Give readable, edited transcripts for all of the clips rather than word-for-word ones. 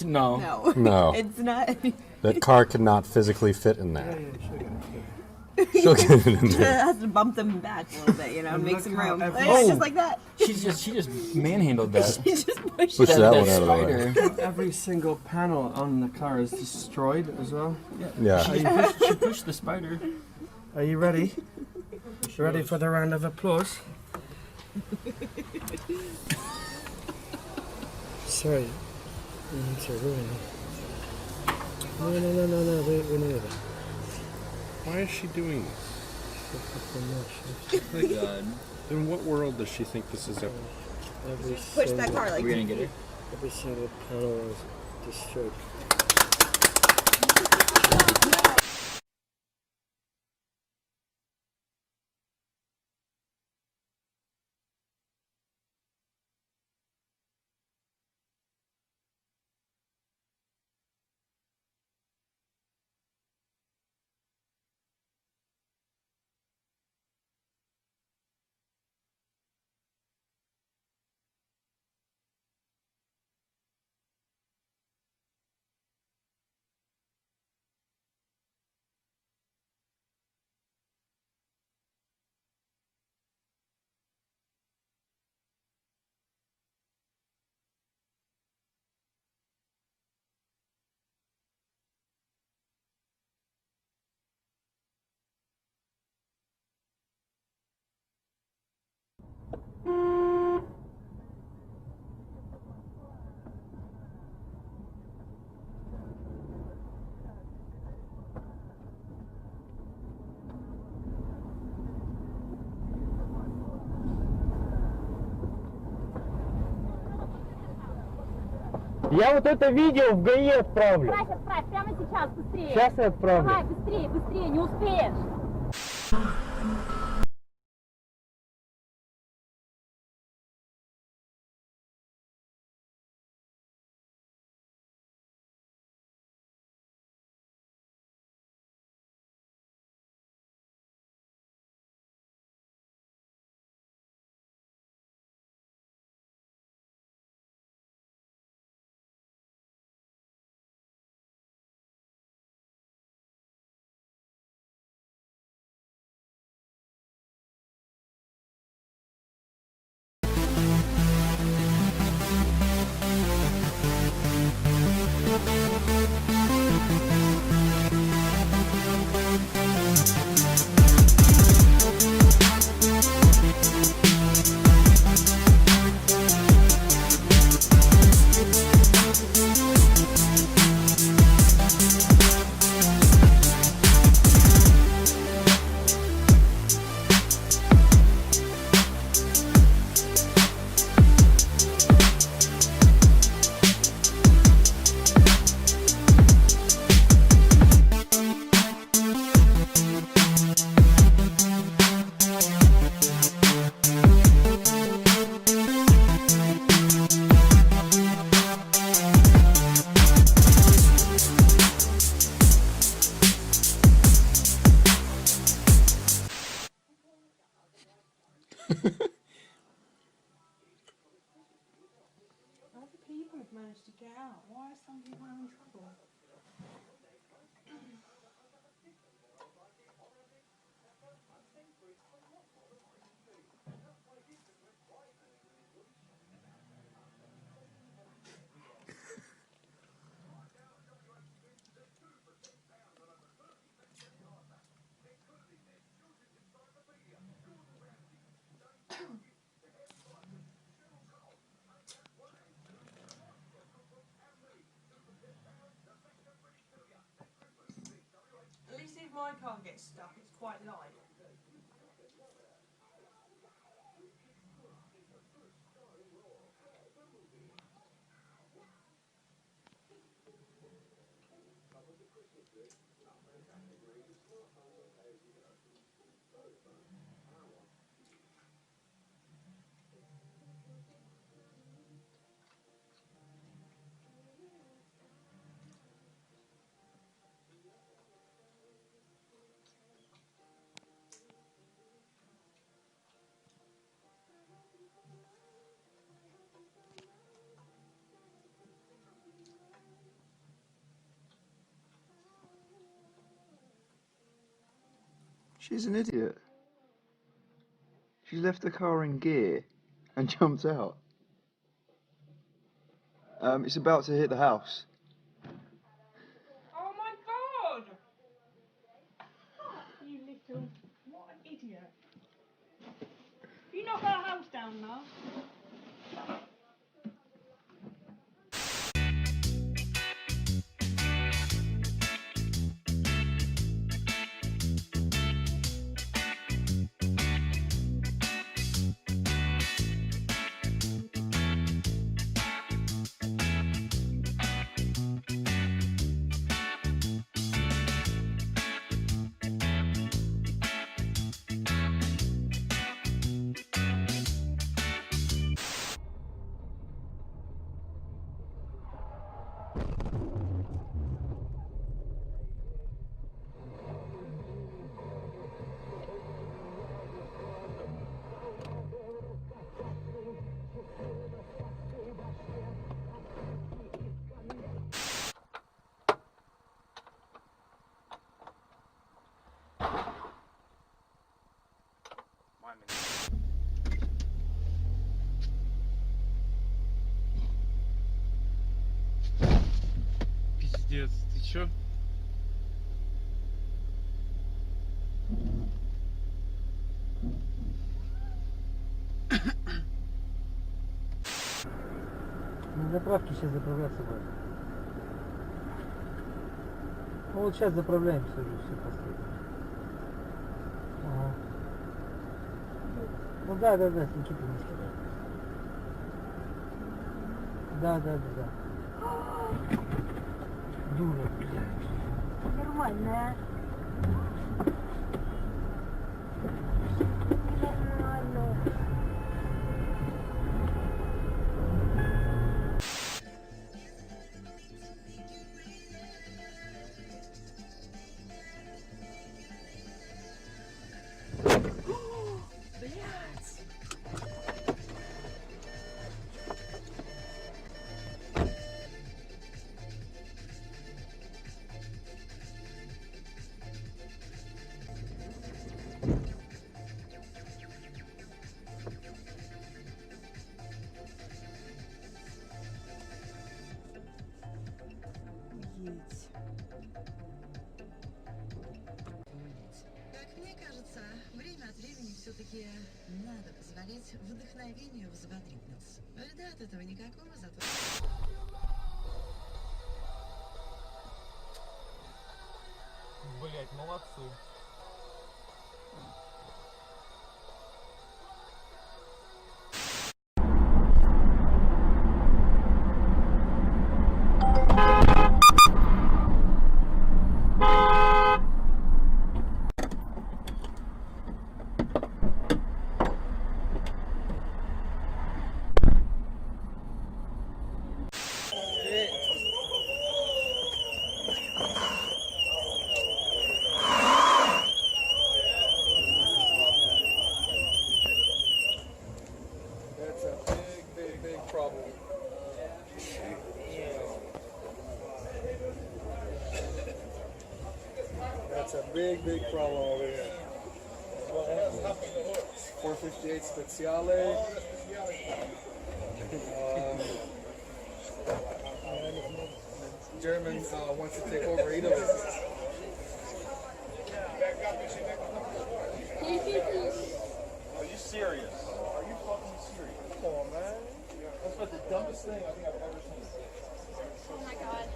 No. No. No. It's not. That car could not physically fit in there. She'll get it in there. has to bump them back a little bit, you know, make some room. Oh. Just like that. She just manhandled that. She just pushed Push it. that one out of the way. spider. Every single panel on the car is destroyed as well. Yeah. She pushed the spider. Are you ready? Ready for the round of applause? Sorry. We need to ruin it. No, we know that. Why is she doing this? Oh my god. In what world does she think this is? Push that car like We're gonna get it. Every single panel is destroyed. Я вот это видео в ГАИ отправлю. Отправь, прямо сейчас, быстрее. Сейчас я отправлю. Давай, быстрее, не успеешь. Other people have managed to get out. Why are some people having trouble? At least if my car gets stuck, it's quite light. She's an idiot. She left the car in gear and jumped out. It's about to hit the house. Oh my god! You little... What an idiot. You knock our house down now. Пиздец, ты чё? На заправке сейчас заправляться будет. Ну вот сейчас заправляемся уже все последнее. Ага. Ну да, Никита не сказал. Да. Дура, блядь. Нормальная. Нормальная. Как мне кажется, время от времени все-таки надо позволять вдохновению взбодрить нас. Вреда от этого никакого, зато... Блять, молодцы. That's a big problem over here. 458 Speciale. German wants to take over Italy. Are you serious? Are you fucking serious? Come on, man. That's about the dumbest thing I think I've ever seen. Oh my god.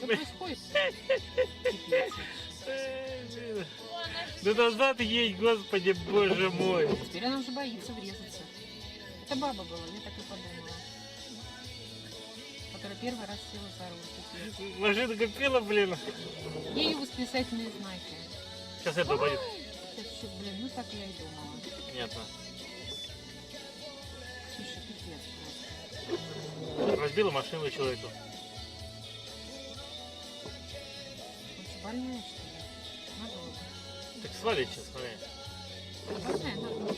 происходит? Да назад едь, господи, боже мой. Теперь она уже боится врезаться. Это баба была, я так и подумала. Которая первый раз села за руль. Машина копила, блин. Я ее восклицательные знаки. Сейчас это упадет. Сейчас еще, блин, ну так я и думала. Понятно. Слушай, пипец просто. Разбила машину человеку. Очень больная, что ли? На голову. Так свалить сейчас, смотри. Больная на голову.